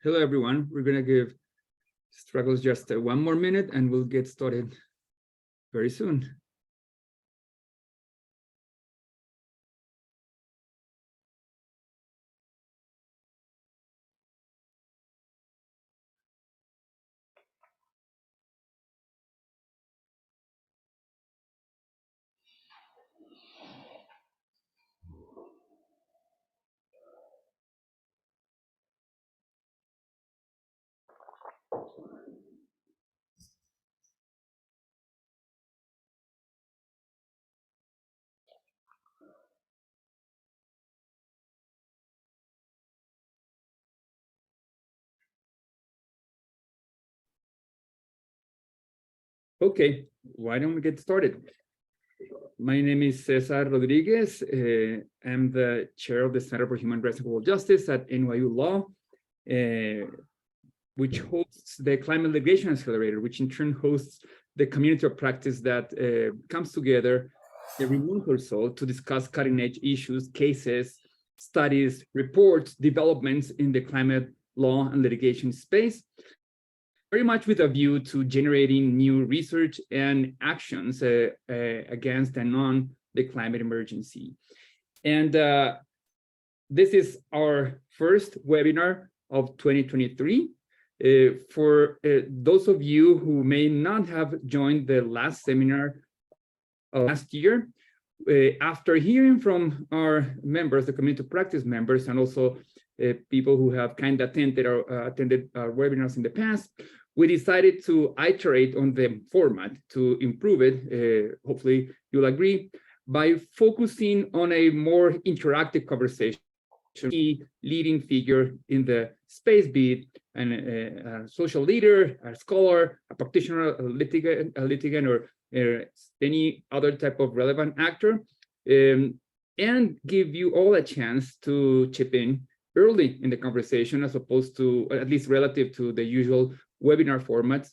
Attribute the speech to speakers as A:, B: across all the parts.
A: Hello, everyone. We're going to give struggles just 1 more minute and we'll get started very soon. Okay, why don't we get started? My name is César Rodríguez. I'm the chair of the Center for Human Rights and Global Justice at NYU Law, which hosts the Climate Litigation Accelerator, which in turn hosts the community of practice that comes together every month or so to discuss cutting-edge issues, cases, studies, reports, developments in the climate law and litigation space, very much with a view to generating new research and actions against and on the climate emergency. And this is our first webinar of 2023. For those of you who may not have joined the last seminar last year, after hearing from our members, the community of practice members, and also people who have kind of attended our webinars in the past, we decided to iterate on the format to improve it. Hopefully you'll agree, by focusing on a more interactive conversation. Key leading figure in the space, be it a social leader, a scholar, a practitioner, a litigant, or any other type of relevant actor, and give you all a chance to chip in early in the conversation, as opposed to, at least relative to the usual webinar formats.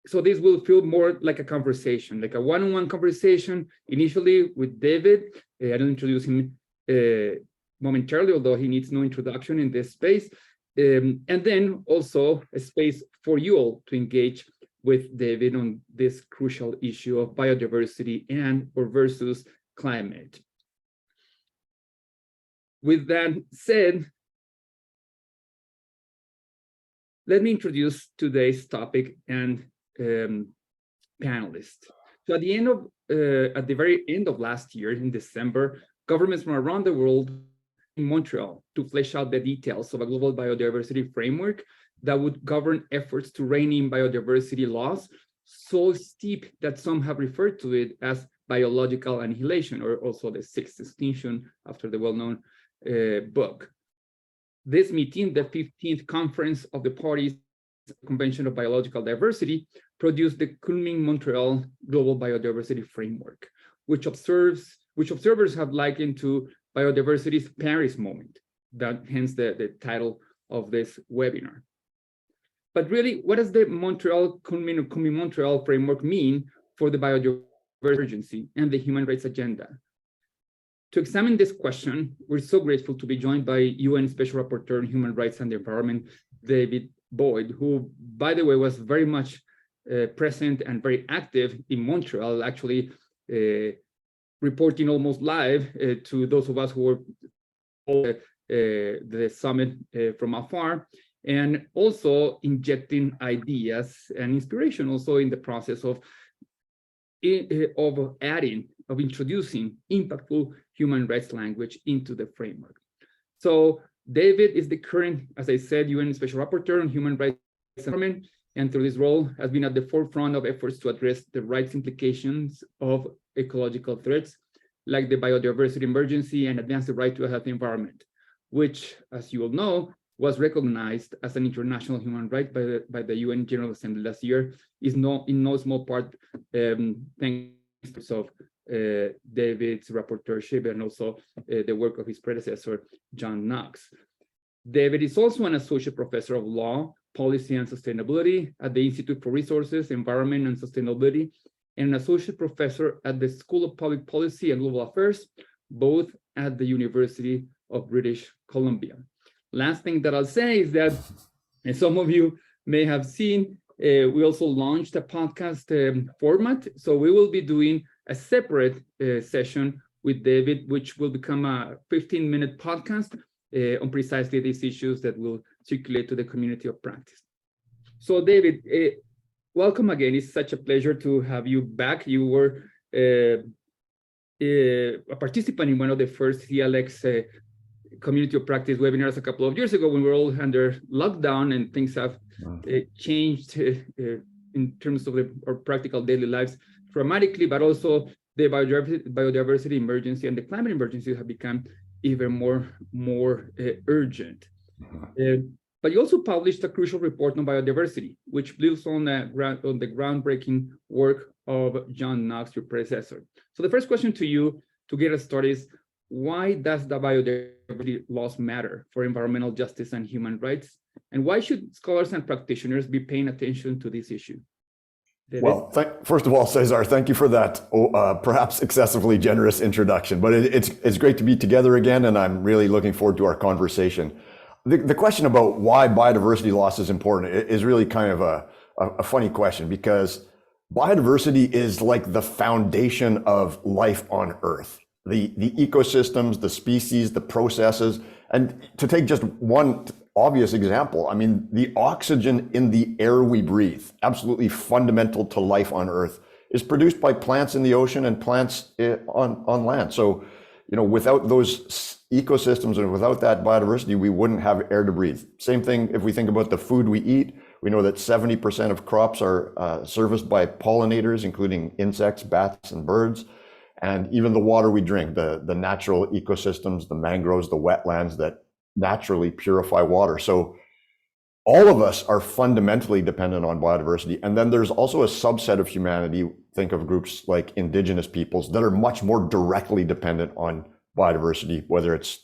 A: So this will feel more like a conversation, like a one-on-one conversation, initially with David. I'll introduce him momentarily, although he needs no introduction in this space. And then also a space for you all to engage with David on this crucial issue of biodiversity and or versus climate. With that said, let me introduce today's topic and panelists. So at the very end of last year, in December, governments from around the world in Montreal to flesh out the details of a global biodiversity framework that would govern efforts to rein in biodiversity laws so steep that some have referred to it as biological annihilation, or also the sixth extinction after the well-known book. This meeting, the 15th Conference of the Parties Convention of Biological Diversity, produced the Kunming Montreal Global Biodiversity Framework, which observers have likened to biodiversity's Paris moment, that hence the title of this webinar. But really, what does the Montreal-Kunming Montreal framework mean for the biodiversity emergency and the human rights agenda? To examine this question, we're so grateful to be joined by UN Special Rapporteur on Human Rights and the Environment, David Boyd, who, by the way, was very much present and very active in Montreal, actually reporting almost live to those of us who were at the summit from afar, and also injecting ideas and inspiration also in the process of introducing impactful human rights language into the framework. So David is the current, as I said, UN Special Rapporteur on Human Rights and Environment, and through this role has been at the forefront of efforts to address the rights implications of ecological threats like the biodiversity emergency and advance the right to a healthy environment, which, as you all know, was recognized as an international human right by the UN General Assembly last year, is in no small part thanks to David's rapporteurship and also the work of his predecessor, John Knox. David is also an associate professor of law, policy, and sustainability at the Institute for Resources, Environment, and Sustainability, and an associate professor at the School of Public Policy and Global Affairs, both at the University of British Columbia. last thing that I'll say is that, as some of you may have seen, we also launched a podcast format. So we will be doing a separate session with David, which will become a 15-minute podcast on precisely these issues that will circulate to the community of practice. So David, welcome again. It's such a pleasure to have you back. You were a participant in one of the first CLX community of practice webinars a couple of years ago when we were all under lockdown, and things have changed in terms of our practical daily lives dramatically, but also the biodiversity emergency and the climate emergency have become even more urgent. But you also published a crucial report on biodiversity, which builds on the groundbreaking work of John Knox, your predecessor. So the first question to you to get us started is, why does the biodiversity loss matter for environmental justice and human rights? And why should scholars and practitioners be paying attention to this issue? David?
B: Well, first of all, Cesar, thank you for that perhaps excessively generous introduction, but it's great to be together again, and I'm really looking forward to our conversation. The question about why biodiversity loss is important is really kind of a funny question, because biodiversity is like the foundation of life on Earth. The ecosystems, the species, the processes, and to take just one obvious example, I mean, the oxygen in the air we breathe, absolutely fundamental to life on Earth, is produced by plants in the ocean and plants on land. So, you know, without those ecosystems and without that biodiversity, we wouldn't have air to breathe. Same thing if we think about the food we eat. We know that 70% of crops are serviced by pollinators, including insects, bats, and birds. And even the water we drink, the natural ecosystems, the mangroves, the wetlands that naturally purify water. So all of us are fundamentally dependent on biodiversity. And then there's also a subset of humanity, think of groups like indigenous peoples, that are much more directly dependent on biodiversity, whether it's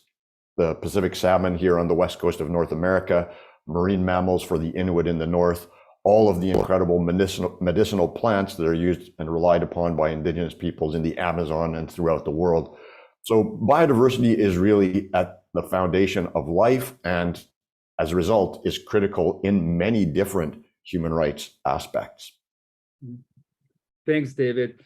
B: the Pacific salmon here on the west coast of North America, marine mammals for the Inuit in the north, all of the incredible medicinal plants that are used and relied upon by indigenous peoples in the Amazon and throughout the world. So biodiversity is really at the foundation of life, and as a result is critical in many different human rights aspects.
A: Thanks, David.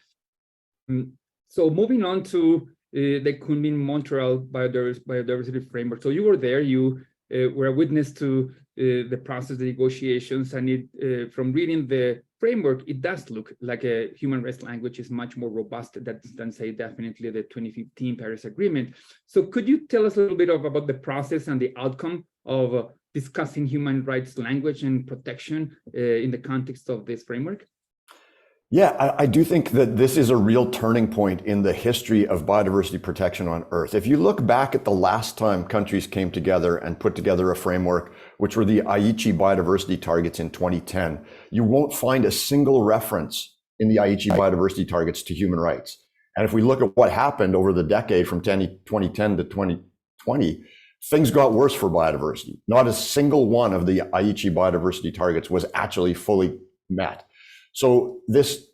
A: So moving on to the Kunming Montreal Biodiversity Framework. So you were there, you were a witness to the process, the negotiations, and from reading the framework, it does look like a human rights language is much more robust than say definitely the 2015 Paris Agreement. So could you tell us a little bit about the process and the outcome of discussing human rights language and protection in the context of this framework?
B: Yeah, I do think that this is a real turning point in the history of biodiversity protection on Earth. If you look back at the last time countries came together and put together a framework, which were the Aichi biodiversity targets in 2010, you won't find a single reference in the Aichi biodiversity targets to human rights. And if we look at what happened over the decade from 2010 to 2020, things got worse for biodiversity. Not a single one of the Aichi biodiversity targets was actually fully met. So this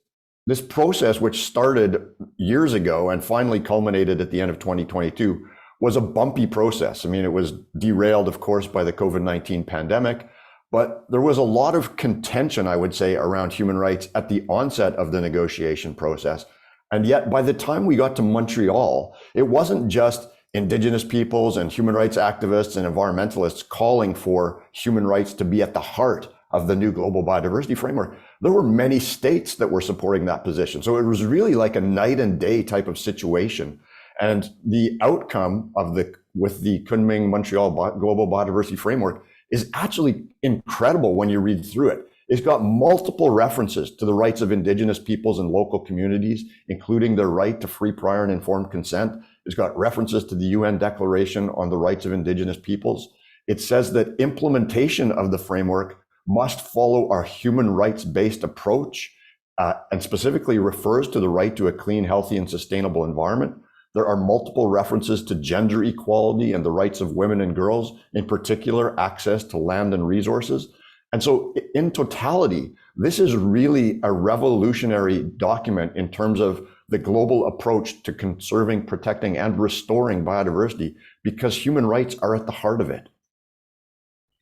B: process, which started years ago and finally culminated at the end of 2022, was a bumpy process. I mean, it was derailed, of course, by the COVID-19 pandemic, but there was a lot of contention, I would say, around human rights at the onset of the negotiation process. And yet, by the time we got to Montreal, it wasn't just indigenous peoples and human rights activists and environmentalists calling for human rights to be at the heart of the new global biodiversity framework. There were many states that were supporting that position. So it was really like a night and day type of situation. And the outcome of with the Kunming Montreal Global Biodiversity Framework is actually incredible when you read through it. It's got multiple references to the rights of indigenous peoples and local communities, including their right to free, prior, and informed consent. It's got references to the UN Declaration on the Rights of Indigenous Peoples. It says that implementation of the framework must follow our human rights-based approach, and specifically refers to the right to a clean, healthy, and sustainable environment. There are multiple references to gender equality and the rights of women and girls, in particular, access to land and resources. And so in totality, this is really a revolutionary document in terms of the global approach to conserving, protecting, and restoring biodiversity, because human rights are at the heart of it.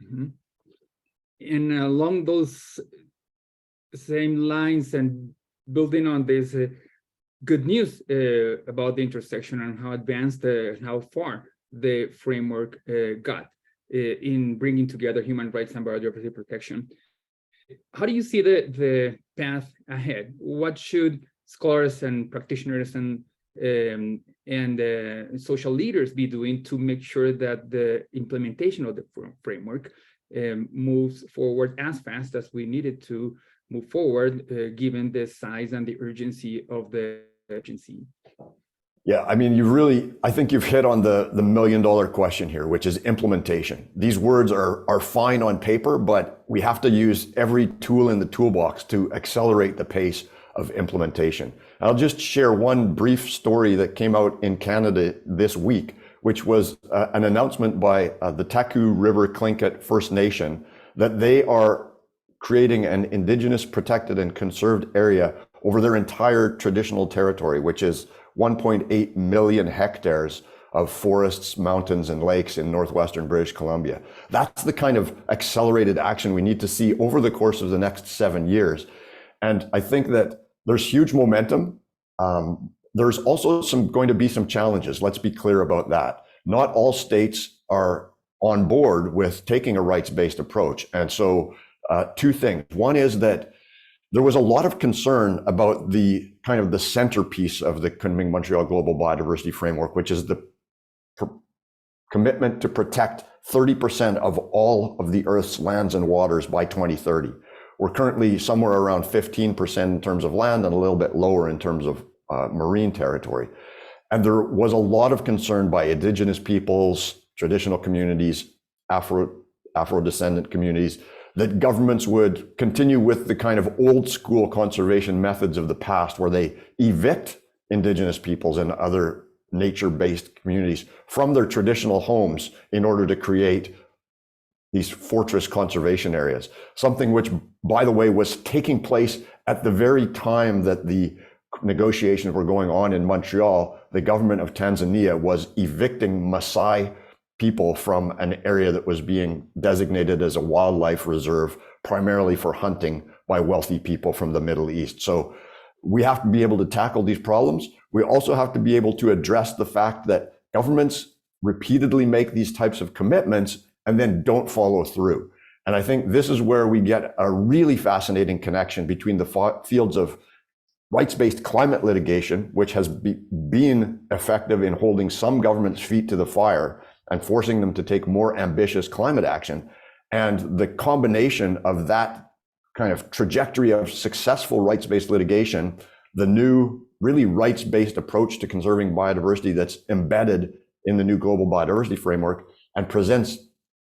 A: Mhm. And along those same lines and building on this good news about the intersection and how advanced, how far the framework got in bringing together human rights and biodiversity protection. How do you see the path ahead? What should scholars and practitioners and social leaders be doing to make sure that the implementation of the framework moves forward as fast as we needed to move forward, given the size and the urgency of the agency?
B: Yeah, I mean, I think you've hit on the million-dollar question here, which is implementation. These words are fine on paper, but we have to use every tool in the toolbox to accelerate the pace of implementation. I'll just share one brief story that came out in Canada this week, which was an announcement by the Taku River Tlingit First Nation that they are creating an Indigenous protected and conserved area over their entire traditional territory, which is 1.8 million hectares of forests, mountains, and lakes in northwestern British Columbia. That's the kind of accelerated action we need to see over the course of the next 7 years. And I think that there's huge momentum. There's also going to be some challenges. Let's be clear about that. Not all states are on board with taking a rights-based approach. And so two things. One is that there was a lot of concern about the kind of the centerpiece of the Kunming Montreal Global Biodiversity Framework, which is the commitment to protect 30% of all of the Earth's lands and waters by 2030. We're currently somewhere around 15% in terms of land and a little bit lower in terms of marine territory. And there was a lot of concern by Indigenous peoples, traditional communities, Afro-descendant communities, that governments would continue with the kind of old school conservation methods of the past where they evict Indigenous peoples and other nature-based communities from their traditional homes in order to create these fortress conservation areas. Something which, by the way, was taking place at the very time that the negotiations were going on in Montreal. The government of Tanzania was evicting Maasai people from an area that was being designated as a wildlife reserve, primarily for hunting by wealthy people from the Middle East. So we have to be able to tackle these problems. We also have to be able to address the fact that governments repeatedly make these types of commitments and then don't follow through. And I think this is where we get a really fascinating connection between the fields of rights-based climate litigation, which has been effective in holding some governments' feet to the fire and forcing them to take more ambitious climate action, and the combination of that kind of trajectory of successful rights-based litigation, the new really rights-based approach to conserving biodiversity that's embedded in the new global biodiversity framework, and presents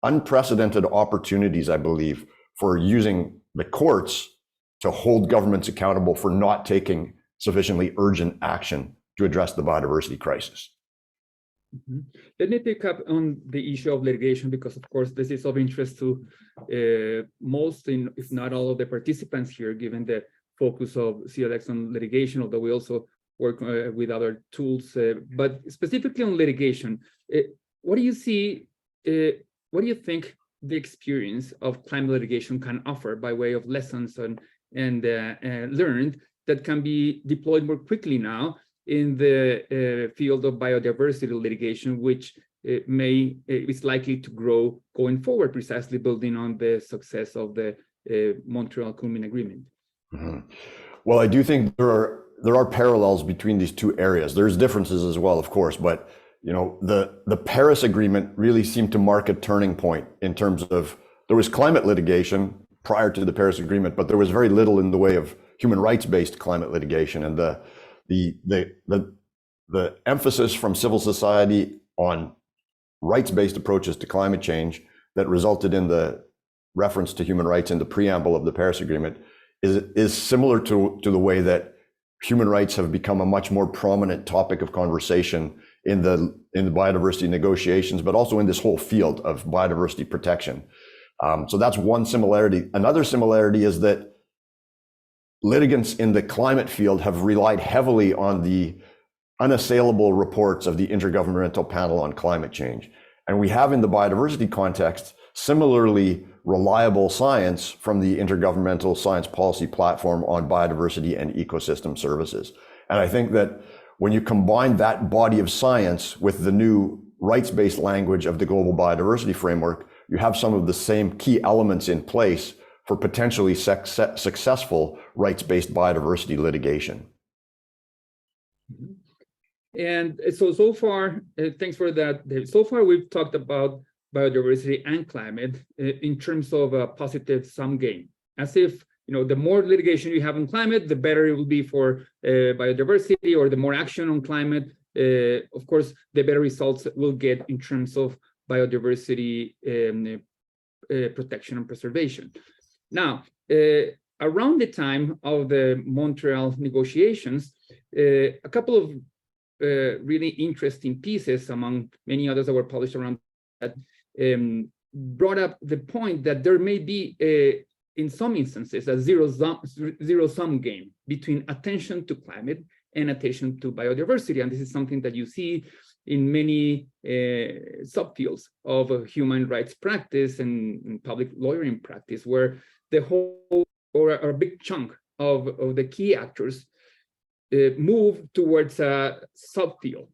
B: unprecedented opportunities, I believe, for using the courts to hold governments accountable for not taking sufficiently urgent action to address the biodiversity crisis.
A: Mm-hmm. Let me pick up on the issue of litigation, because of course this is of interest to most, if not all, of the participants here, given the focus of CLX on litigation, although we also work with other tools. But specifically on litigation, what do you see, what do you think the experience of climate litigation can offer by way of lessons and learned that can be deployed more quickly now in the field of biodiversity litigation, which is likely to grow going forward, precisely building on the success of the Montreal-Kunming Agreement?
B: Mm-hmm. Well, I do think there are parallels between these two areas. There's differences as well, of course, but you know, the Paris Agreement really seemed to mark a turning point in terms of, there was climate litigation prior to the Paris Agreement, but there was very little in the way of human rights-based climate litigation, and the emphasis from civil society on rights-based approaches to climate change that resulted in the reference to human rights in the preamble of the Paris Agreement is similar to the way that human rights have become a much more prominent topic of conversation in the biodiversity negotiations, but also in this whole field of biodiversity protection. So that's one similarity. Another similarity is that litigants in the climate field have relied heavily on the unassailable reports of the Intergovernmental Panel on Climate Change. And we have in the biodiversity context similarly reliable science from the Intergovernmental Science Policy Platform on Biodiversity and Ecosystem Services. And I think that when you combine that body of science with the new rights-based language of the Global Biodiversity Framework, you have some of the same key elements in place for potentially successful rights-based biodiversity litigation.
A: And so far, thanks for that, Dave. So far, we've talked about biodiversity and climate in terms of a positive sum game, as if the more litigation you have on climate, the better it will be for biodiversity, or the more action on climate, of course, the better results we'll get in terms of biodiversity protection and preservation. Now, around the time of the Montreal negotiations, a couple of really interesting pieces, among many others that were published around that, brought up the point that there may be, in some instances, a zero-sum game between attention to climate and attention to biodiversity. And this is something that you see in many subfields of human rights practice and public lawyering practice, where the whole, or a big chunk of the key actors move towards a subfield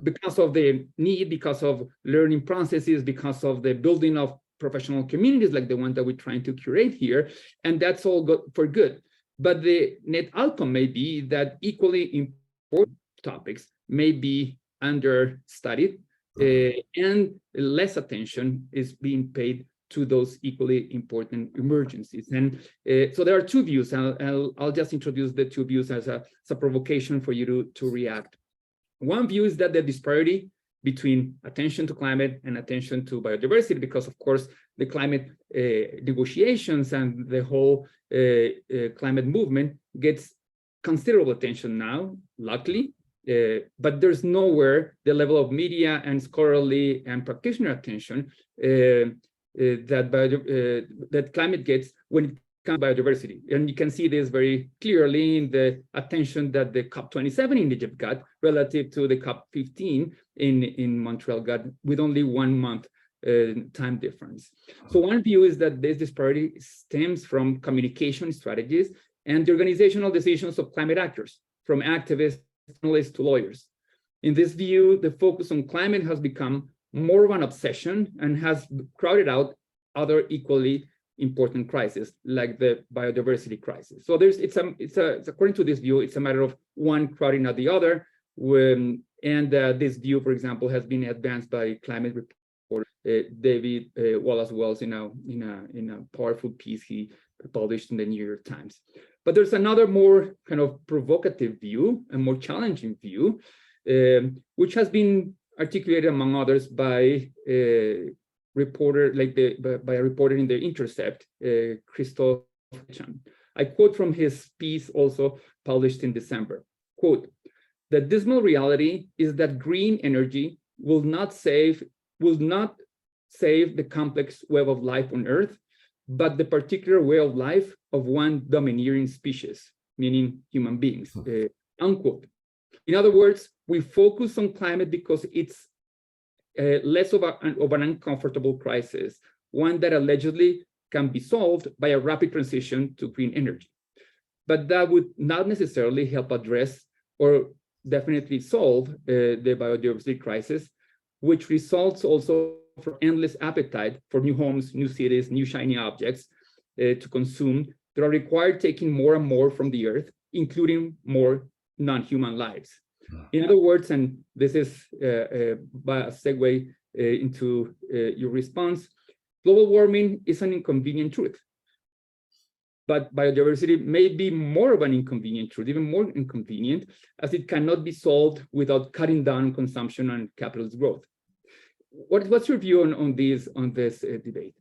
A: because of the need, because of learning processes, because of the building of professional communities like the one that we're trying to curate here, and that's all good for good. But the net outcome may be that equally important topics may be understudied, and less attention is being paid to those equally important emergencies. And so there are two views. I'll just introduce the two views as a provocation for you to react. One view is that the disparity between attention to climate and attention to biodiversity, because of course the climate negotiations and the whole climate movement gets considerable attention now, luckily, but there's nowhere the level of media and scholarly and practitioner attention that climate gets when it comes to biodiversity. And you can see this very clearly in the attention that the COP27 in Egypt got relative to the COP15 in Montreal got, with only 1 month time difference. So one view is that this disparity stems from communication strategies and the organizational decisions of climate actors, from activists, journalists to lawyers. In this view, the focus on climate has become more of an obsession and has crowded out other equally important crises like the biodiversity crisis. So it's according to this view, it's a matter of one crowding out the other. This view, for example, has been advanced by climate reporter David Wallace-Wells in a powerful piece he published in the New York Times. But there's another more kind of provocative view, a more challenging view, which has been articulated, among others, by a reporter in The Intercept, Christophe. I quote from his piece, also published in December. Quote, "The dismal reality is that green energy will not save the complex web of life on Earth, but the particular way of life of one domineering species," meaning human beings, unquote. In other words, we focus on climate because it's less of an uncomfortable crisis, one that allegedly can be solved by a rapid transition to green energy. But that would not necessarily help address or definitely solve the biodiversity crisis, which results also from endless appetite for new homes, new cities, new shiny objects to consume that are required, taking more and more from the Earth, including more non-human lives. In other words, and this is a segue into your response, global warming is an inconvenient truth, but biodiversity may be more of an inconvenient truth, even more inconvenient, as it cannot be solved without cutting down consumption and capitalist growth. What's your view on this debate?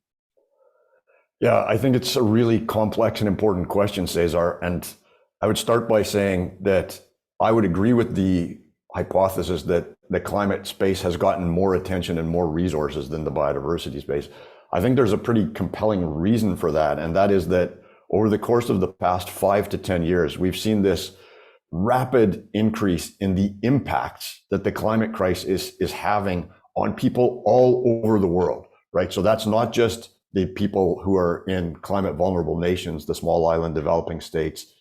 B: Yeah, I think it's a really complex and important question, Cesar. And I would start by saying that I would agree with the hypothesis that the climate space has gotten more attention and more resources than the biodiversity space. I think there's a pretty compelling reason for that. And that is that over the course of the past 5 to 10 years, we've seen this rapid increase in the impacts that the climate crisis is having on people all over the world, right? So that's not just the people who are in climate vulnerable nations, the small island developing states,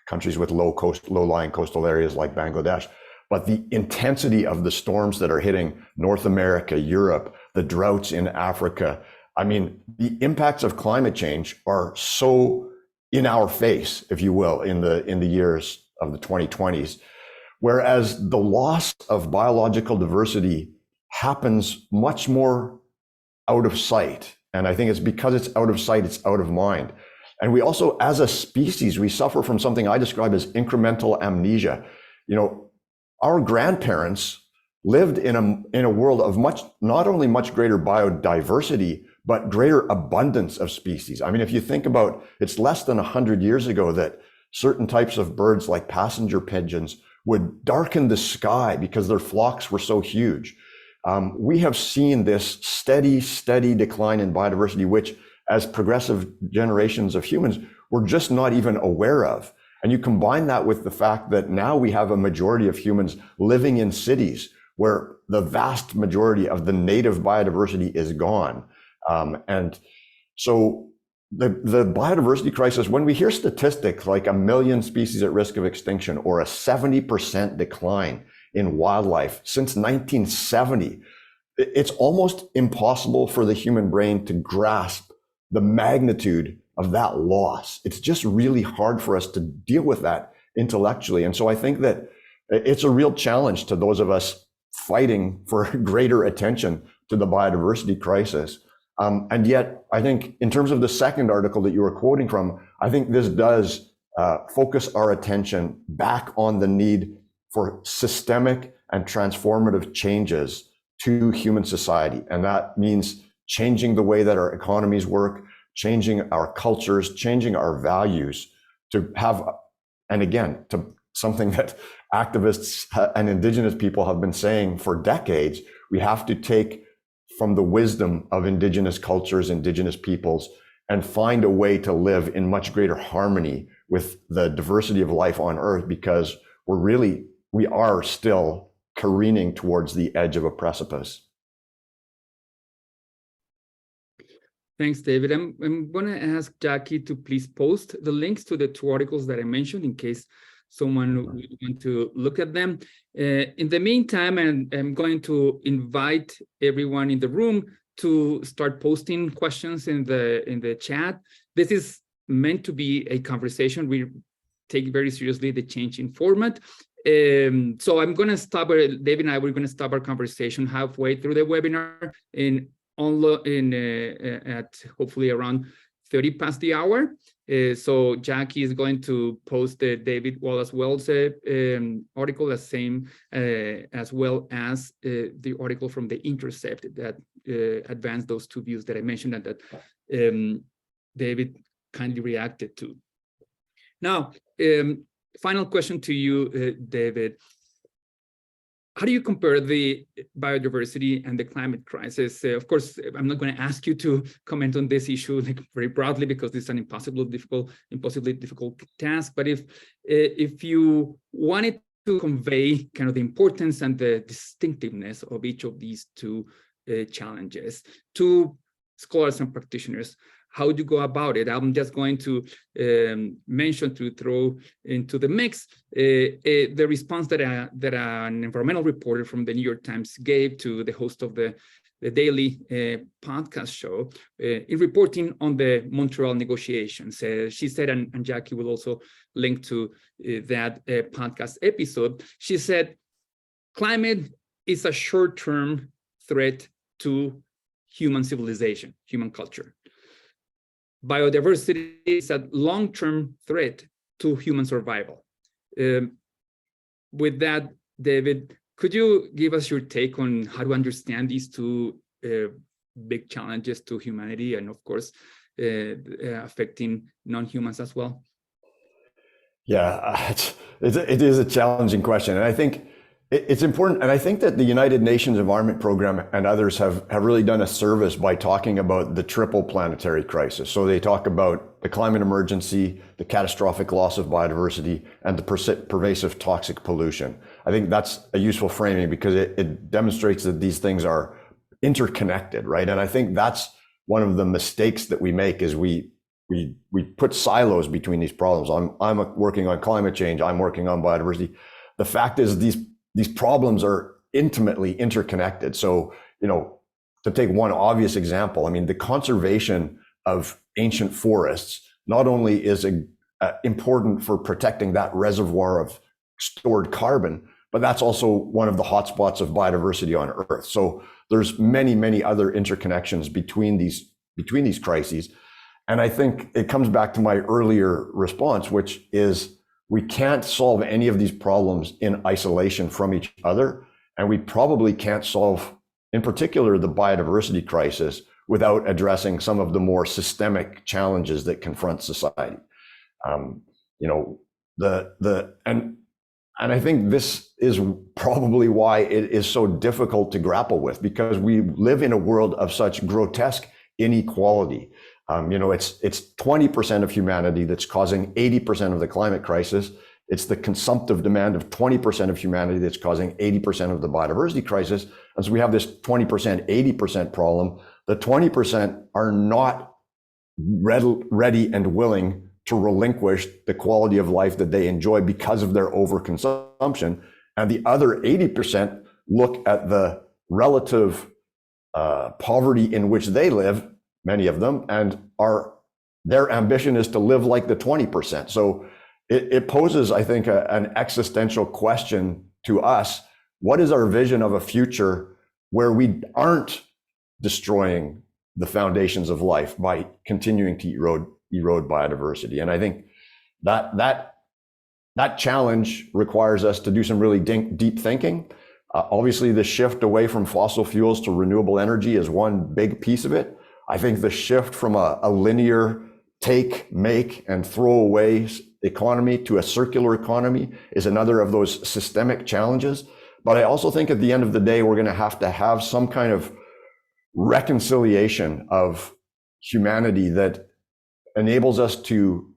B: countries with low-lying coastal areas like Bangladesh, but the intensity of the storms that are hitting North America, Europe, the droughts in Africa. I mean, the impacts of climate change are so in our face, if you will, in the years of the 2020s, whereas the loss of biological diversity happens much more out of sight. And I think it's because it's out of sight, it's out of mind. And we also, as a species, we suffer from something I describe as incremental amnesia. You know, our grandparents lived in a world of not only much greater biodiversity, but greater abundance of species. I mean, if you think about, it's less than 100 years ago that certain types of birds like passenger pigeons would darken the sky because their flocks were so huge. We have seen this steady decline in biodiversity, which as progressive generations of humans, we're just not even aware of. And you combine that with the fact that now we have a majority of humans living in cities where the vast majority of the native biodiversity is gone. And so the biodiversity crisis, when we hear statistics like 1 million species at risk of extinction or a 70% decline in wildlife since 1970, it's almost impossible for the human brain to grasp the magnitude of that loss. It's just really hard for us to deal with that intellectually. And so I think that it's a real challenge to those of us fighting for greater attention to the biodiversity crisis. And yet, I think in terms of the second article that you were quoting from, I think this does focus our attention back on the need for systemic and transformative changes to human society. And that means changing the way that our economies work, changing our cultures, changing our values to have, and again, to something that activists and Indigenous people have been saying for decades, we have to take from the wisdom of Indigenous cultures, Indigenous peoples, and find a way to live in much greater harmony with the diversity of life on Earth, because we are still careening towards the edge of a precipice.
A: Thanks, David. I'm going to ask Jackie to please post the links to the two articles that I mentioned in case someone would want to look at them. In the meantime, I'm going to invite everyone in the room to start posting questions in the chat. This is meant to be a conversation. We take very seriously the change in format. So I'm going to stop, David and I, we're going to stop our conversation halfway through the webinar at hopefully around 30 past the hour. So Jackie is going to post the David Wallace-Wells article, as well as the article from The Intercept that advanced those two views that I mentioned and that David kindly reacted to. Now, final question to you, David. How do you compare the biodiversity and the climate crisis? Of course, I'm not going to ask you to comment on this issue very broadly because this is an impossibly difficult task. But if you wanted to convey kind of the importance and the distinctiveness of each of these two challenges to scholars and practitioners, how do you go about it? I'm just going to mention, to throw into the mix the response that an environmental reporter from the New York Times gave to the host of the daily podcast show in reporting on the Montreal negotiations. She said, and Jackie will also link to that podcast episode, she said, climate is a short-term threat to human civilization, human culture. Biodiversity is a long-term threat to human survival. With that, David, could you give us your take on how to understand these two big challenges to humanity and, of course, affecting non-humans as well?
B: Yeah, it is a challenging question. And I think it's important. And I think that the United Nations Environment Program and others have really done a service by talking about the triple planetary crisis. So they talk about the climate emergency, the catastrophic loss of biodiversity, and the pervasive toxic pollution. I think that's a useful framing because it demonstrates that these things are interconnected, right? And I think that's one of the mistakes that we make is we put silos between these problems. I'm working on climate change. I'm working on biodiversity. The fact is these problems are intimately interconnected. So, to take one obvious example, I mean, the conservation of ancient forests not only is important for protecting that reservoir of stored carbon, but that's also one of the hotspots of biodiversity on Earth. So there's many, many other interconnections between these crises. And I think it comes back to my earlier response, which is we can't solve any of these problems in isolation from each other. And we probably can't solve, in particular, the biodiversity crisis without addressing some of the more systemic challenges that confront society. And I think this is probably why it is so difficult to grapple with, because we live in a world of such grotesque inequality. It's 20% of humanity that's causing 80% of the climate crisis. It's the consumptive demand of 20% of humanity that's causing 80% of the biodiversity crisis. And so we have this 20%, 80% problem. The 20% are not ready and willing to relinquish the quality of life that they enjoy because of their overconsumption. And the other 80% look at the relative poverty in which they live, many of them, and their ambition is to live like the 20%. So it poses, I think, an existential question to us. What is our vision of a future where we aren't destroying the foundations of life by continuing to erode biodiversity? And I think that challenge requires us to do some really deep thinking. Obviously, the shift away from fossil fuels to renewable energy is one big piece of it. I think the shift from a linear take, make, and throw away economy to a circular economy is another of those systemic challenges. But I also think at the end of the day, we're going to have some kind of reconciliation of humanity that enables us to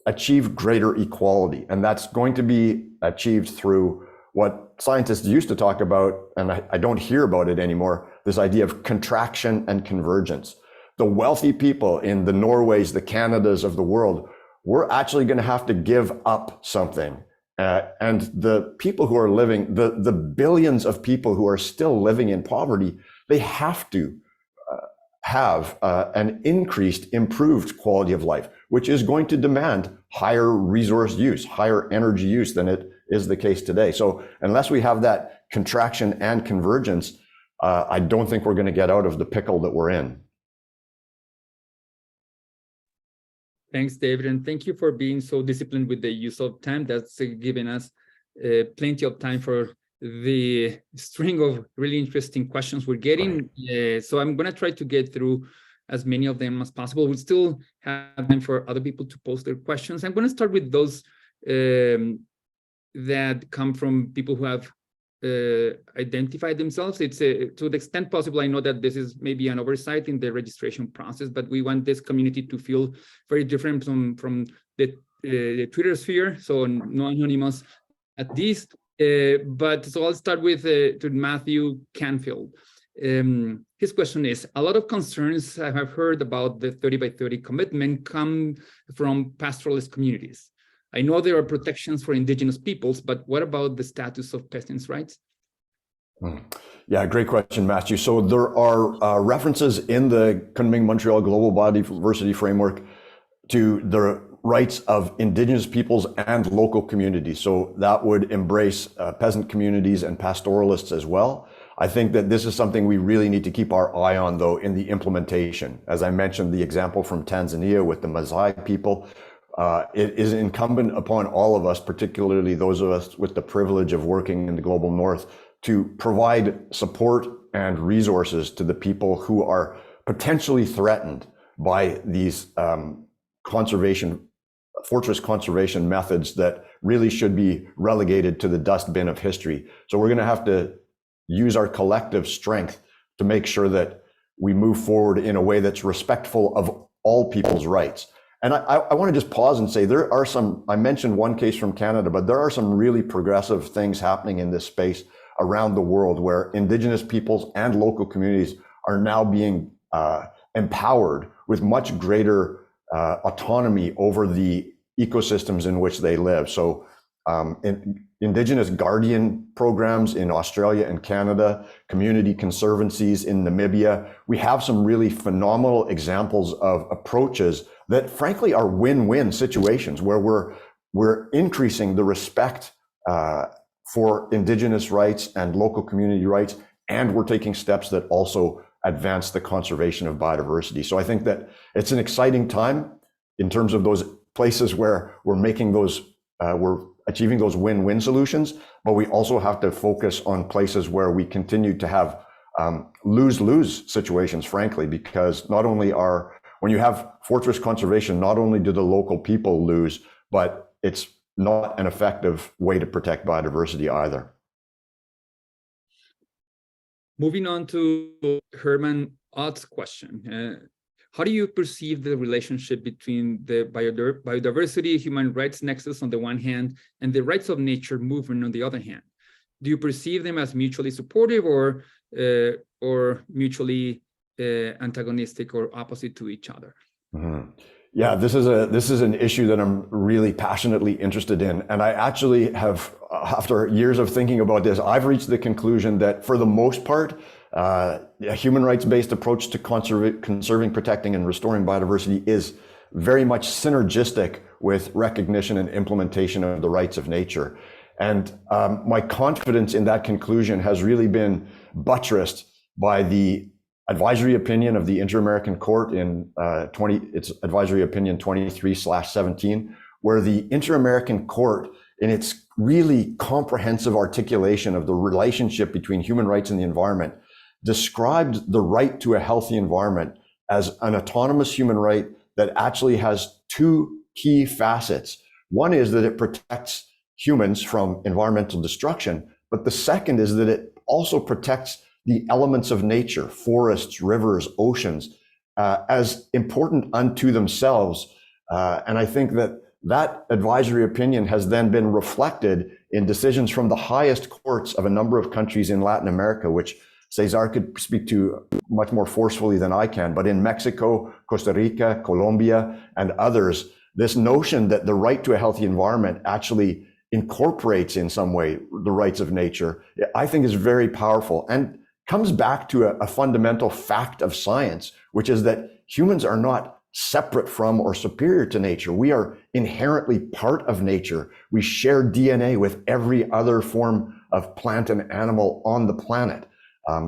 B: achieve greater equality. And that's going to be achieved through what scientists used to talk about, and I don't hear about it anymore, this idea of contraction and convergence. The wealthy people in the Norways, the Canadas of the world, we're actually going to have to give up something. And the people who are living, the billions of people who are still living in poverty, they have to have an increased, improved quality of life, which is going to demand higher resource use, higher energy use than it is the case today. So unless we have that contraction and convergence, I don't think we're going to get out of the pickle that we're in.
A: Thanks, David, and thank you for being so disciplined with the use of time. That's given us plenty of time for the string of really interesting questions we're getting. So I'm going to try to get through as many of them as possible. We'll still have time for other people to post their questions. I'm going to start with those that come from people who have identified themselves. It's to the extent possible. I know that this is maybe an oversight in the registration process, but we want this community to feel very different from the Twitter sphere, so no anonymous at least. But so I'll start with to Matthew Canfield. His question is, a lot of concerns I have heard about the 30 by 30 commitment come from pastoralist communities. I know there are protections for indigenous peoples, but what about the status of peasants' rights?
B: Yeah, great question, Matthew. So there are references in the Kunming Montreal Global Biodiversity Framework to the rights of indigenous peoples and local communities. So that would embrace peasant communities and pastoralists as well. I think that this is something we really need to keep our eye on, though, in the implementation. As I mentioned, the example from Tanzania with the Maasai people, it is incumbent upon all of us, particularly those of us with the privilege of working in the global north, to provide support and resources to the people who are potentially threatened by these fortress conservation methods that really should be relegated to the dustbin of history. So we're going to have to use our collective strength to make sure that we move forward in a way that's respectful of all people's rights. And I want to just pause and say I mentioned one case from Canada, but there are some really progressive things happening in this space around the world where indigenous peoples and local communities are now being empowered with much greater autonomy over the ecosystems in which they live. So Indigenous guardian programs in Australia and Canada, community conservancies in Namibia. We have some really phenomenal examples of approaches that frankly are win-win situations where we're increasing the respect for Indigenous rights and local community rights, and we're taking steps that also advance the conservation of biodiversity. So I think that it's an exciting time in terms of those places where we're making those, we're achieving those win-win solutions, but we also have to focus on places where we continue to have lose-lose situations, frankly, because not only when you have fortress conservation, not only do the local people lose, but it's not an effective way to protect biodiversity either.
A: Moving on to Herman Ott's question. How do you perceive the relationship between the biodiversity, human rights nexus on the one hand, and the rights of nature movement on the other hand? Do you perceive them as mutually supportive or mutually antagonistic or opposite to each other?
B: Mm-hmm. Yeah, this is an issue that I'm really passionately interested in. And I actually have, after years of thinking about this, I've reached the conclusion that for the most part, a human rights-based approach to conserving, protecting, and restoring biodiversity is very much synergistic with recognition and implementation of the rights of nature. And my confidence in that conclusion has really been buttressed by the advisory opinion of the Inter-American Court in its advisory opinion 23/17, where the Inter-American Court, in its really comprehensive articulation of the relationship between human rights and the environment, described the right to a healthy environment as an autonomous human right that actually has two key facets. One is that it protects humans from environmental destruction, but the second is that it also protects the elements of nature, forests, rivers, oceans, as important unto themselves. And I think that advisory opinion has then been reflected in decisions from the highest courts of a number of countries in Latin America, which Cesar could speak to much more forcefully than I can. But in Mexico, Costa Rica, Colombia, and others, this notion that the right to a healthy environment actually incorporates in some way the rights of nature, I think is very powerful and comes back to a fundamental fact of science, which is that humans are not separate from or superior to nature. We are inherently part of nature. We share DNA with every other form of plant and animal on the planet.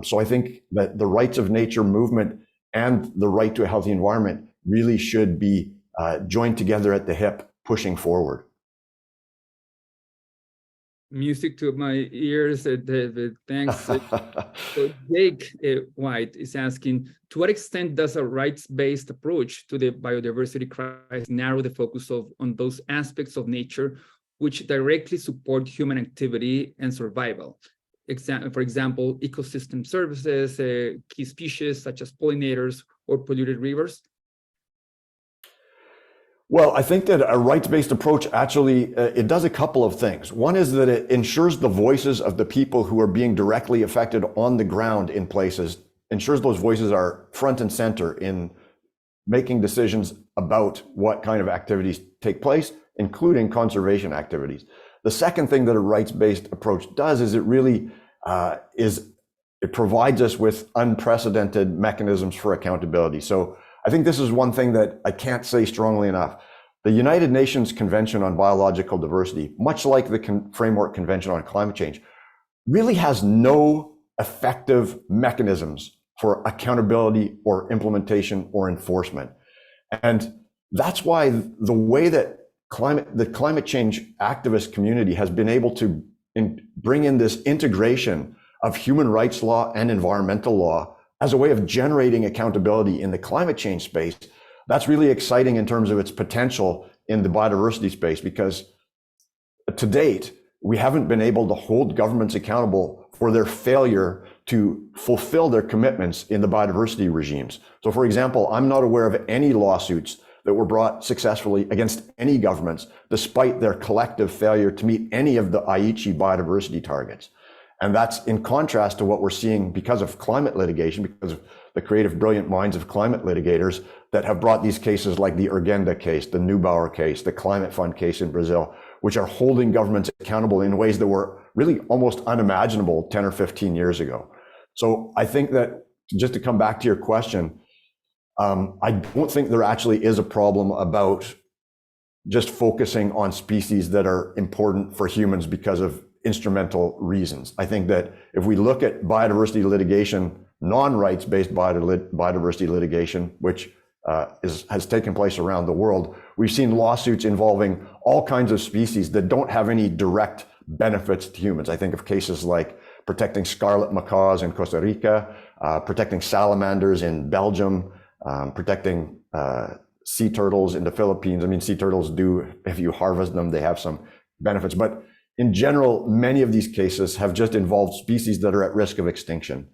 B: So I think that the rights of nature movement and the right to a healthy environment really should be joined together at the hip, pushing forward.
A: Music to my ears, David. Thanks. So Jake White is asking, to what extent does a rights-based approach to the biodiversity crisis narrow the focus on those aspects of nature which directly support human activity and survival? For example, ecosystem services, key species such as pollinators or polluted rivers?
B: Well, I think that a rights-based approach actually, it does a couple of things. One is that it ensures the voices of the people who are being directly affected on the ground in places, ensures those voices are front and center in making decisions about what kind of activities take place, including conservation activities. The second thing that a rights-based approach does is it really it provides us with unprecedented mechanisms for accountability. So I think this is one thing that I can't say strongly enough. The United Nations Convention on Biological Diversity, much like the Framework Convention on Climate Change, really has no effective mechanisms for accountability or implementation or enforcement. And that's why the way that the climate change activist community has been able to bring in this integration of human rights law and environmental law as a way of generating accountability in the climate change space. That's really exciting in terms of its potential in the biodiversity space, because to date, we haven't been able to hold governments accountable for their failure to fulfill their commitments in the biodiversity regimes. So for example, I'm not aware of any lawsuits that were brought successfully against any governments, despite their collective failure to meet any of the Aichi biodiversity targets. And that's in contrast to what we're seeing because of climate litigation, because of the creative, brilliant minds of climate litigators that have brought these cases like the Urgenda case, the Neubauer case, the Climate Fund case in Brazil, which are holding governments accountable in ways that were really almost unimaginable 10 or 15 years ago. So I think that, just to come back to your question, I don't think there actually is a problem about just focusing on species that are important for humans because of instrumental reasons. I think that if we look at biodiversity litigation, non-rights-based biodiversity litigation, which has taken place around the world, we've seen lawsuits involving all kinds of species that don't have any direct benefits to humans. I think of cases like protecting scarlet macaws in Costa Rica, protecting salamanders in Belgium, protecting sea turtles in the Philippines. I mean, sea turtles do, if you harvest them, they have some benefits. But in general, many of these cases have just involved species that are at risk of extinction.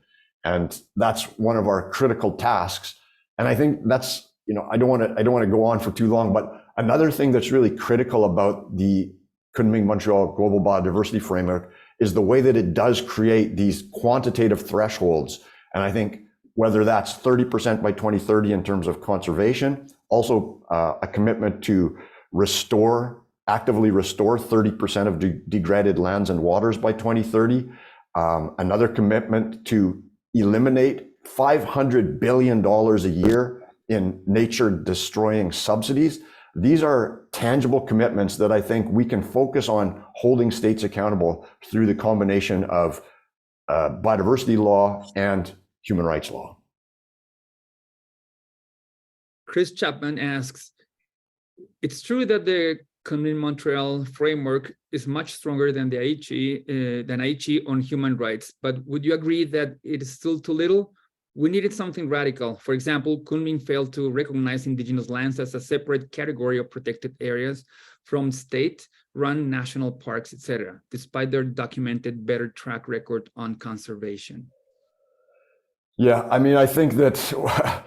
B: And that's one of our critical tasks. And I think that's, I don't want to go on for too long, but another thing that's really critical about the Kunming Montreal Global Biodiversity Framework is the way that it does create these quantitative thresholds. And I think whether that's 30% by 2030 in terms of conservation, also a commitment to actively restore 30% of degraded lands and waters by 2030, another commitment to eliminate $500 billion a year in nature-destroying subsidies. These are tangible commitments that I think we can focus on holding states accountable through the combination of biodiversity law and human rights law.
A: Chris Chapman asks, it's true that the Kunming Montreal framework is much stronger than the Aichi on human rights, but would you agree that it is still too little? We needed something radical. For example, Kunming failed to recognize indigenous lands as a separate category of protected areas from state-run national parks, etc., despite their documented better track record on conservation.
B: Yeah, I mean, I think that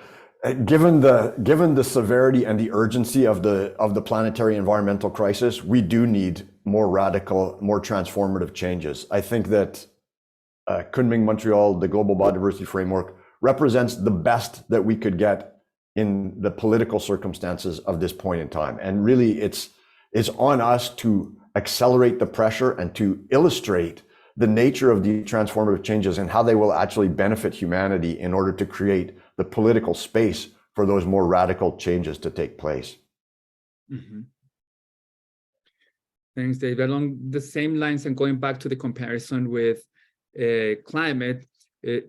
B: given the severity and the urgency of the planetary environmental crisis, we do need more radical, more transformative changes. I think that Kunming Montreal, the Global Biodiversity Framework, represents the best that we could get in the political circumstances of this point in time. And really, it's on us to accelerate the pressure and to illustrate the nature of the transformative changes and how they will actually benefit humanity in order to create the political space for those more radical changes to take place.
A: Mm-hmm. Thanks, Dave. Along the same lines and going back to the comparison with climate,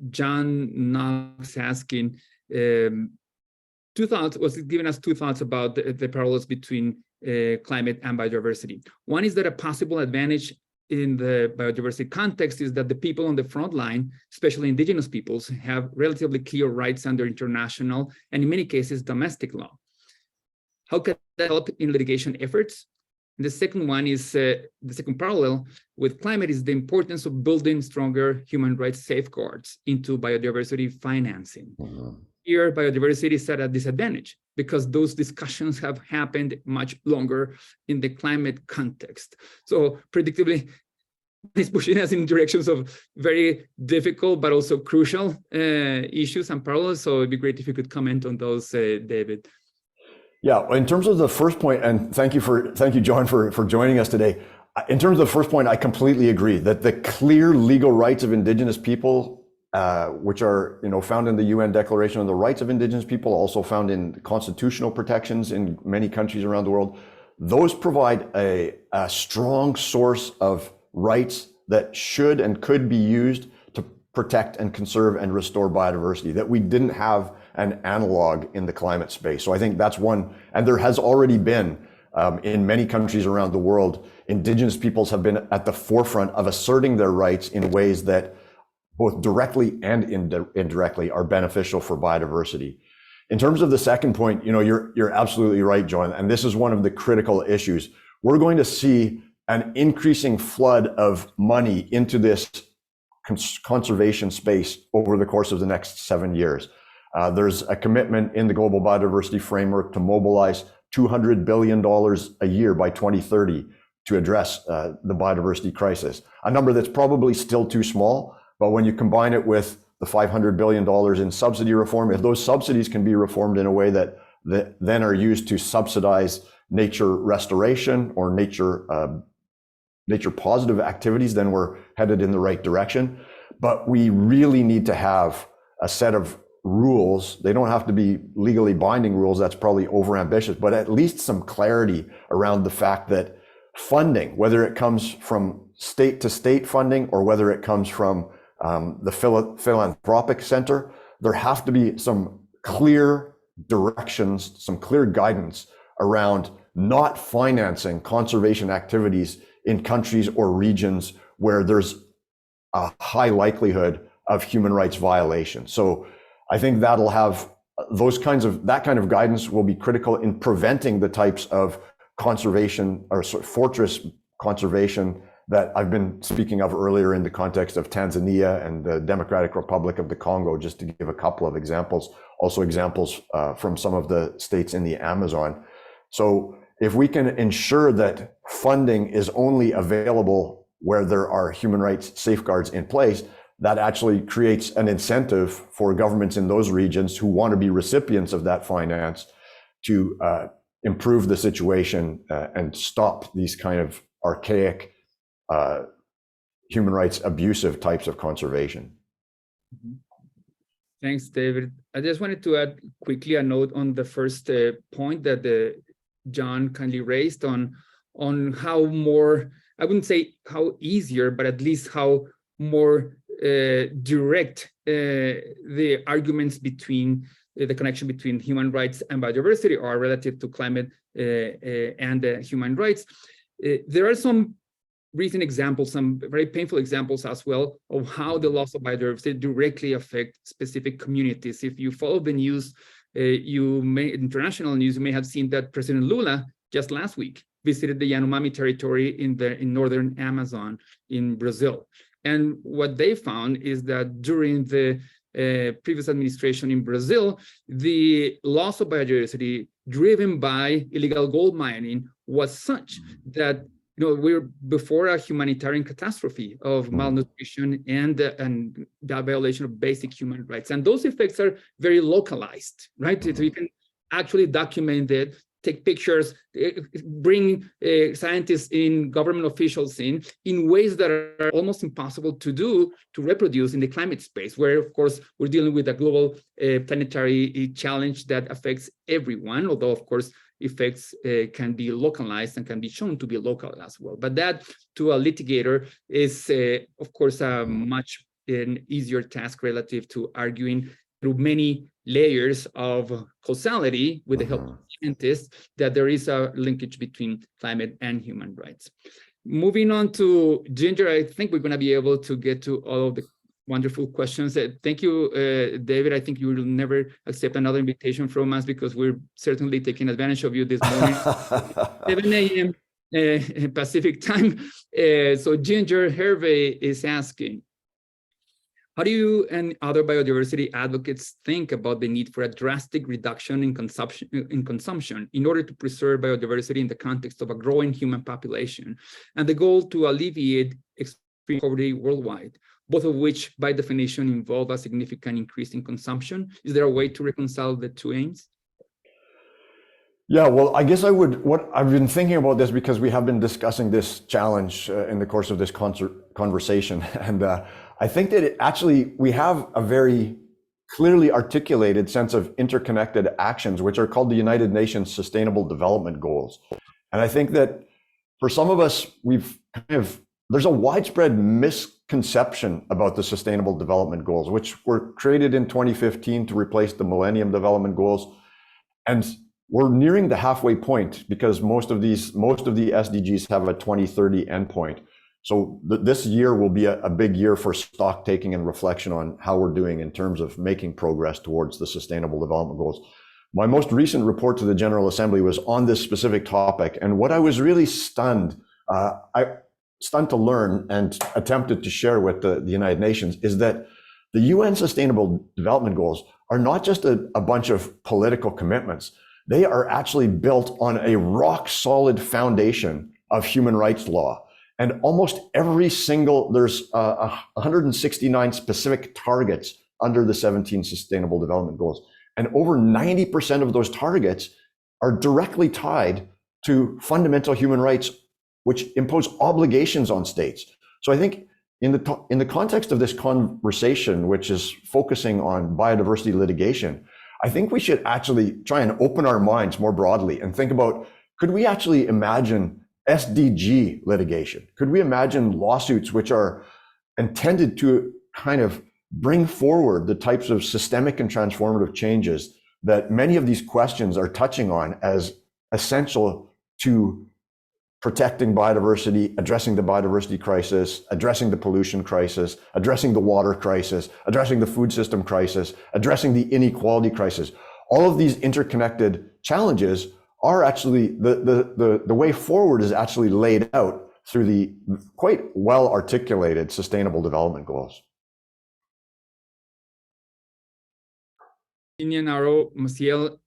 A: John Knox asking, was giving us two thoughts about the parallels between climate and biodiversity. One is that a possible advantage in the biodiversity context is that the people on the front line, especially indigenous peoples, have relatively clear rights under international and in many cases domestic law. How can that help in litigation efforts? And the second one is the second parallel with climate is the importance of building stronger human rights safeguards into biodiversity financing. Mm-hmm. Here, biodiversity is at a disadvantage because those discussions have happened much longer in the climate context. So predictably, it's pushing us in directions of very difficult but also crucial issues and parallels. So it'd be great if you could comment on those, David.
B: Yeah, in terms of the first point, and thank you, John, for joining us today. In terms of the first point, I completely agree that the clear legal rights of indigenous people, which are found in the UN Declaration on the Rights of Indigenous People, also found in constitutional protections in many countries around the world, those provide a strong source of rights that should and could be used to protect and conserve and restore biodiversity that we didn't have an analog in the climate space. So I think that's one, and there has already been in many countries around the world, indigenous peoples have been at the forefront of asserting their rights in ways that both directly and indirectly are beneficial for biodiversity. In terms of the second point, you're absolutely right, John, and this is one of the critical issues. We're going to see an increasing flood of money into this conservation space over the course of the next 7 years. There's a commitment in the Global Biodiversity Framework to mobilize $200 billion a year by 2030 to address the biodiversity crisis. A number that's probably still too small, but when you combine it with the $500 billion in subsidy reform, if those subsidies can be reformed in a way that then are used to subsidize nature restoration or nature positive activities, then we're headed in the right direction. But we really need to have a set of rules. They don't have to be legally binding rules. That's probably overambitious, but at least some clarity around the fact that funding, whether it comes from state to state funding or whether it comes from the philanthropic center, there have to be some clear directions, some clear guidance around not financing conservation activities in countries or regions where there's a high likelihood of human rights violation. So I think that'll have that kind of guidance will be critical in preventing the types of conservation or fortress conservation that I've been speaking of earlier in the context of Tanzania and the Democratic Republic of the Congo, just to give a couple of examples, also examples from some of the states in the Amazon. So if we can ensure that funding is only available where there are human rights safeguards in place, that actually creates an incentive for governments in those regions who want to be recipients of that finance to improve the situation and stop these kind of archaic human rights abusive types of conservation.
A: Thanks, David. I just wanted to add quickly a note on the first point that John kindly raised on how more, I wouldn't say how easier, but at least how more direct the arguments between the connection between human rights and biodiversity are relative to climate and human rights. There are some recent examples, some very painful examples as well, of how the loss of biodiversity directly affect specific communities. If you follow the news, international news, you may have seen that President Lula just last week visited the Yanomami territory in northern Amazon in Brazil. And what they found is that during the previous administration in Brazil, the loss of biodiversity driven by illegal gold mining was such that we're before a humanitarian catastrophe of malnutrition and the violation of basic human rights. And those effects are very localized, right? So you can actually document it, take pictures, bring scientists in, government officials in ways that are almost impossible to reproduce in the climate space, where, of course, we're dealing with a global planetary challenge that affects everyone, although, of course, effects can be localized and can be shown to be local as well. But that, to a litigator, is, of course, a much easier task relative to arguing through many layers of causality with the help of scientists that there is a linkage between climate and human rights. Moving on to Ginger, I think we're going to be able to get to all of the wonderful questions. Thank you, David. I think you will never accept another invitation from us because we're certainly taking advantage of you this morning. 7 a.m. Pacific time. So Ginger Hervey is asking, how do you and other biodiversity advocates think about the need for a drastic reduction in consumption in order to preserve biodiversity in the context of a growing human population and the goal to alleviate extreme poverty worldwide, both of which by definition involve a significant increase in consumption? Is there a way to reconcile the two aims?
B: Yeah, well, I guess what I've been thinking about this because we have been discussing this challenge in the course of this conversation. And I think that we have a very clearly articulated sense of interconnected actions, which are called the United Nations Sustainable Development Goals. And I think that for some of us, there's a widespread misconception about the Sustainable Development Goals, which were created in 2015 to replace the Millennium Development Goals. And we're nearing the halfway point because most of the SDGs have a 2030 endpoint. So this year will be a big year for stock taking and reflection on how we're doing in terms of making progress towards the Sustainable Development Goals. My most recent report to the General Assembly was on this specific topic. And what I was really stunned to learn and attempted to share with the United Nations is that the UN Sustainable Development Goals are not just a bunch of political commitments. They are actually built on a rock solid foundation of human rights law. And almost every single, there's 169 specific targets under the 17 Sustainable Development Goals. And over 90% of those targets are directly tied to fundamental human rights, which impose obligations on states. So I think in the context of this conversation, which is focusing on biodiversity litigation, I think we should actually try and open our minds more broadly and think about, could we actually imagine SDG litigation? Could we imagine lawsuits which are intended to kind of bring forward the types of systemic and transformative changes that many of these questions are touching on as essential to protecting biodiversity, addressing the biodiversity crisis, addressing the pollution crisis, addressing the water crisis, addressing the food system crisis, addressing the inequality crisis. All of these interconnected challenges are actually, the way forward is actually laid out through the quite well articulated Sustainable Development Goals.
A: Naro Maciel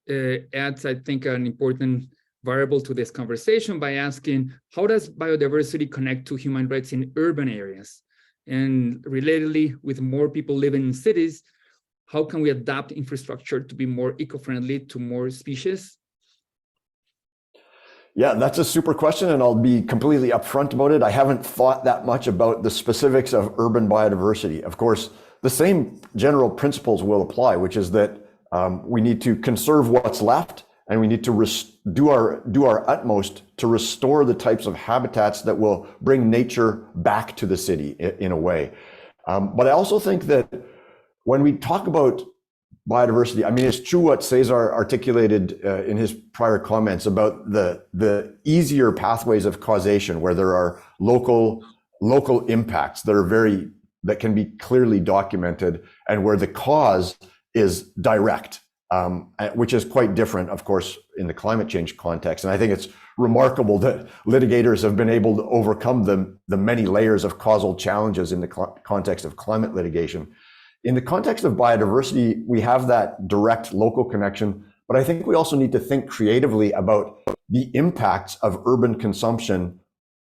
A: adds, I think, an important variable to this conversation by asking, how does biodiversity connect to human rights in urban areas? And relatedly, with more people living in cities, how can we adapt infrastructure to be more eco-friendly to more species?
B: Yeah, that's a super question, and I'll be completely upfront about it. I haven't thought that much about the specifics of urban biodiversity. Of course, the same general principles will apply, which is that we need to conserve what's left, and we need to do our utmost to restore the types of habitats that will bring nature back to the city in a way. But I also think that when we talk about biodiversity, I mean, it's true what César articulated in his prior comments about the easier pathways of causation, where there are local impacts that can be clearly documented, and where the cause is direct, which is quite different, of course, in the climate change context. And I think it's remarkable that litigators have been able to overcome the many layers of causal challenges in the context of climate litigation. In the context of biodiversity, we have that direct local connection, but I think we also need to think creatively about the impacts of urban consumption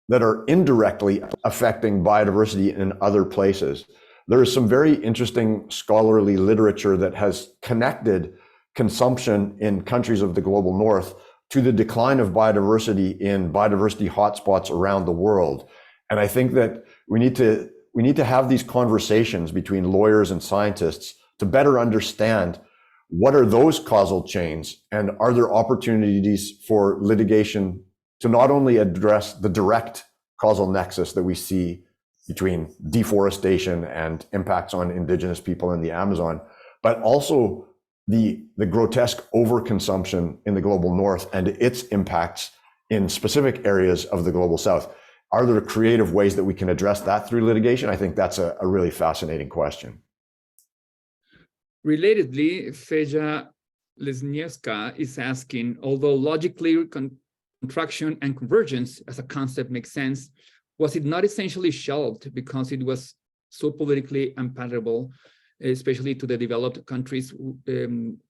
B: that are indirectly affecting biodiversity in other places. There is some very interesting scholarly literature that has connected consumption in countries of the global north to the decline of biodiversity in biodiversity hotspots around the world. And I think that we need to have these conversations between lawyers and scientists to better understand what are those causal chains, and are there opportunities for litigation to not only address the direct causal nexus that we see between deforestation and impacts on indigenous people in the Amazon, but also the grotesque overconsumption in the global north and its impacts in specific areas of the global south. Are there creative ways that we can address that through litigation? I think that's a really fascinating question.
A: Relatedly, Feja Lesniewska is asking, although logically contraction and convergence as a concept makes sense, was it not essentially shelved because it was so politically unpalatable, especially to the developed countries,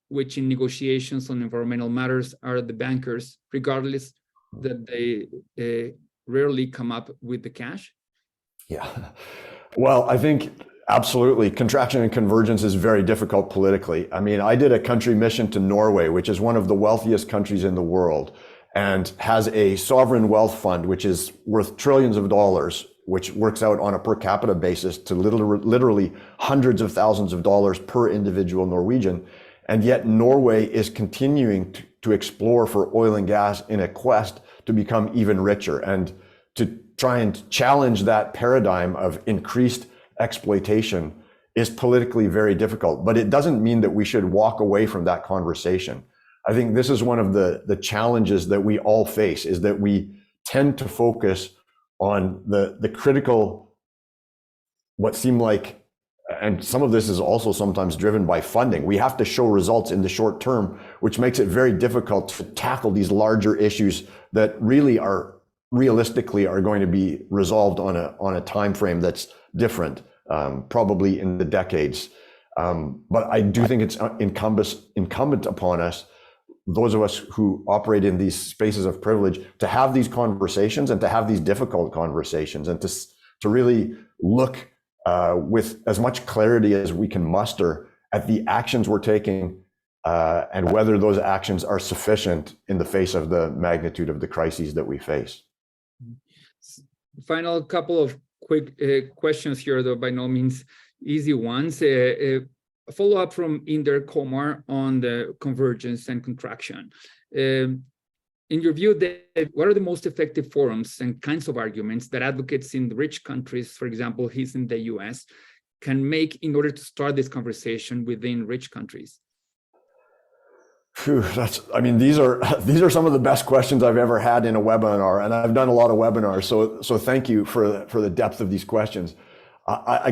A: which in negotiations on environmental matters are the bankers, regardless that they rarely come up with the cash?
B: Yeah, well, I think absolutely. Contraction and convergence is very difficult politically. I mean, I did a country mission to Norway, which is one of the wealthiest countries in the world, and has a sovereign wealth fund, which is worth trillions of dollars, which works out on a per capita basis to literally hundreds of thousands of dollars per individual Norwegian. And yet Norway is continuing to explore for oil and gas in a quest to become even richer, and to try and challenge that paradigm of increased exploitation is politically very difficult. But it doesn't mean that we should walk away from that conversation. I think this is one of the challenges that we all face, is that we tend to focus on the critical, what seem like, and some of this is also sometimes driven by funding. We have to show results in the short term, which makes it very difficult to tackle these larger issues that really are realistically are going to be resolved on a time frame that's different, probably in the decades. But I do think it's incumbent upon us, those of us who operate in these spaces of privilege to have these conversations and to have these difficult conversations and to really look with as much clarity as we can muster at the actions we're taking and whether those actions are sufficient in the face of the magnitude of the crises that we face.
A: Final couple of quick questions here, though by no means easy ones. A follow-up from Inder Komar on the convergence and contraction. In your view, what are the most effective forums and kinds of arguments that advocates in the rich countries, for example, he's in the US, can make in order to start this conversation within rich countries?
B: Phew, these are some of the best questions I've ever had in a webinar, and I've done a lot of webinars. So thank you for the depth of these questions. I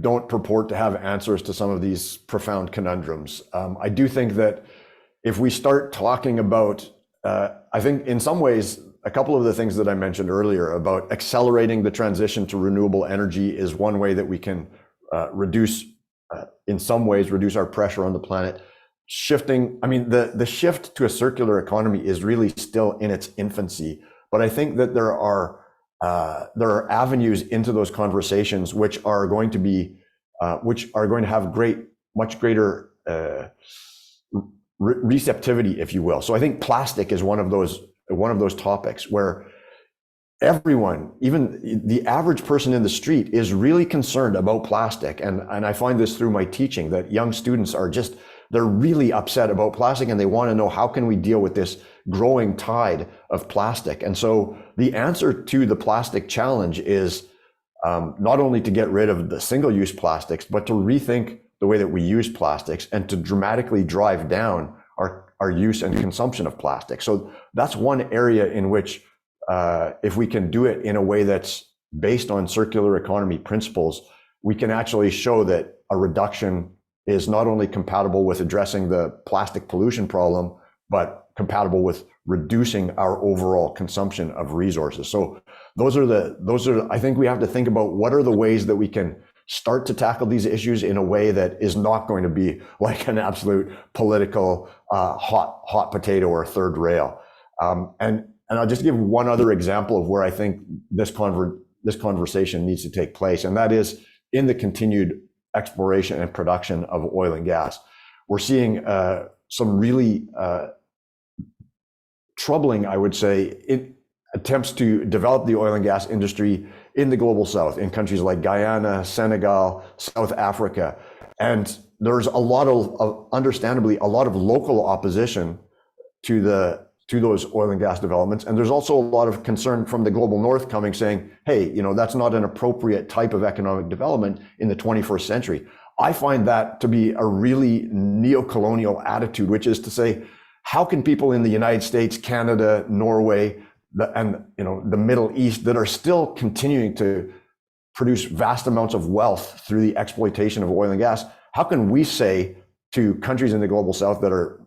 B: don't purport to have answers to some of these profound conundrums. I do think that if we start talking about, I think in some ways, a couple of the things that I mentioned earlier about accelerating the transition to renewable energy is one way that we can reduce our pressure on the planet. The shift to a circular economy is really still in its infancy, but I think that there are avenues into those conversations which are going to have much greater receptivity, if you will. So I think plastic is one of those topics where everyone, even the average person in the street, is really concerned about plastic. And I find this through my teaching that young students they're really upset about plastic, and they want to know, how can we deal with this growing tide of plastic? And so the answer to the plastic challenge is not only to get rid of the single-use plastics, but to rethink the way that we use plastics and to dramatically drive down our use and consumption of plastic. So that's one area in which if we can do it in a way that's based on circular economy principles, we can actually show that a reduction is not only compatible with addressing the plastic pollution problem, but compatible with reducing our overall consumption of resources. So I think we have to think about what are the ways that we can start to tackle these issues in a way that is not going to be like an absolute political hot potato or third rail. And I'll just give one other example of where I think this conversation needs to take place, and that is in the continued exploration and production of oil and gas. We're seeing some really troubling, I would say, attempts to develop the oil and gas industry in the global south, in countries like Guyana, Senegal, South Africa. And there's understandably a lot of local opposition to those oil and gas developments. And there's also a lot of concern from the global north coming saying, hey, that's not an appropriate type of economic development in the 21st century. I find that to be a really neo-colonial attitude, which is to say, how can people in the United States, Canada, Norway, and the Middle East that are still continuing to produce vast amounts of wealth through the exploitation of oil and gas, how can we say to countries in the global south that are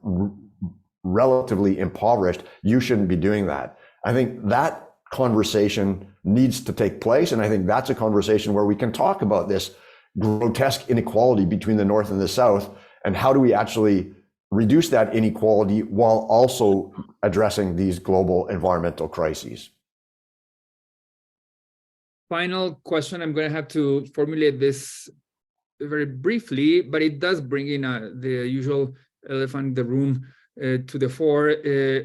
B: relatively impoverished, you shouldn't be doing that? I think that conversation needs to take place, and I think that's a conversation where we can talk about this grotesque inequality between the North and the South, and how do we actually reduce that inequality while also addressing these global environmental crises.
A: Final question. I'm going to have to formulate this very briefly, but it does bring in the usual elephant in the room to the fore.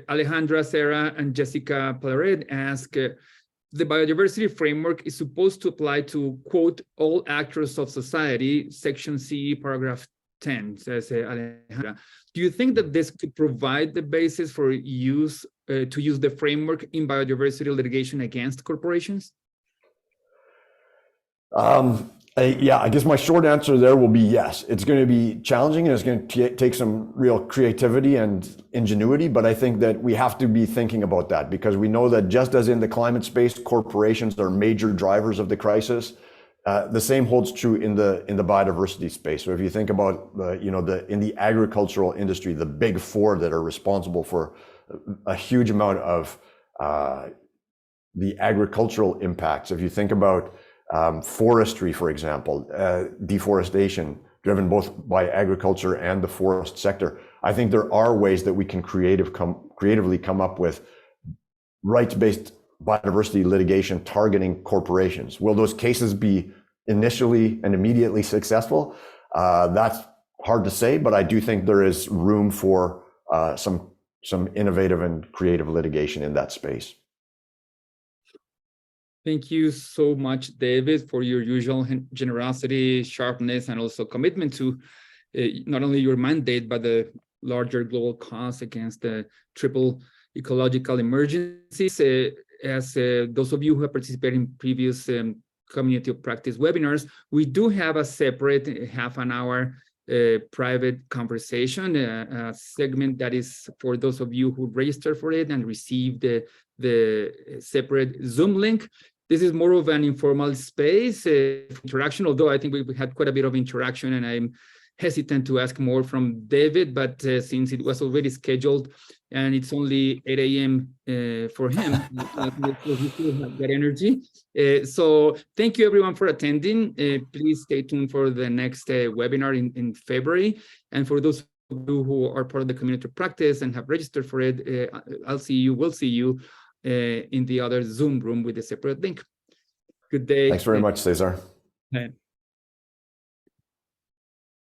A: Alejandra, Sarah, and Jessica Palared ask, the biodiversity framework is supposed to apply to, quote, all actors of society, section C, paragraph 10, says Alejandra. Do you think that this could provide the basis for to use the framework in biodiversity litigation against corporations?
B: Yeah, I guess my short answer there will be yes. It's going to be challenging, and it's going to take some real creativity and ingenuity, but I think that we have to be thinking about that, because we know that just as in the climate space, corporations are major drivers of the crisis, the same holds true in the biodiversity space. So if you think about in the agricultural industry, the big four that are responsible for a huge amount of the agricultural impacts. If you think about forestry, for example, deforestation, driven both by agriculture and the forest sector. I think there are ways that we can creatively come up with rights-based biodiversity litigation targeting corporations. Will those cases be initially and immediately successful? That's hard to say, but I do think there is room for some innovative and creative litigation in that space.
A: Thank you so much, David, for your usual generosity, sharpness, and also commitment to not only your mandate, but the larger global cause against the triple ecological emergencies. As those of you who have participated in previous community of practice webinars, we do have a separate half-an-hour private conversation, a segment that is for those of you who register for it and receive the separate Zoom link. This is more of an informal space, interaction, although I think we've had quite a bit of interaction, and I'm hesitant to ask more from David, but since it was already scheduled and it's only 8 a.m. For him, he still have that energy. So thank you everyone for attending. Please stay tuned for the next webinar in February. And for those of you who are part of the community of practice and have registered for it, we'll see you in the other Zoom room with a separate link. Good day.
B: Thanks very much, Cesar.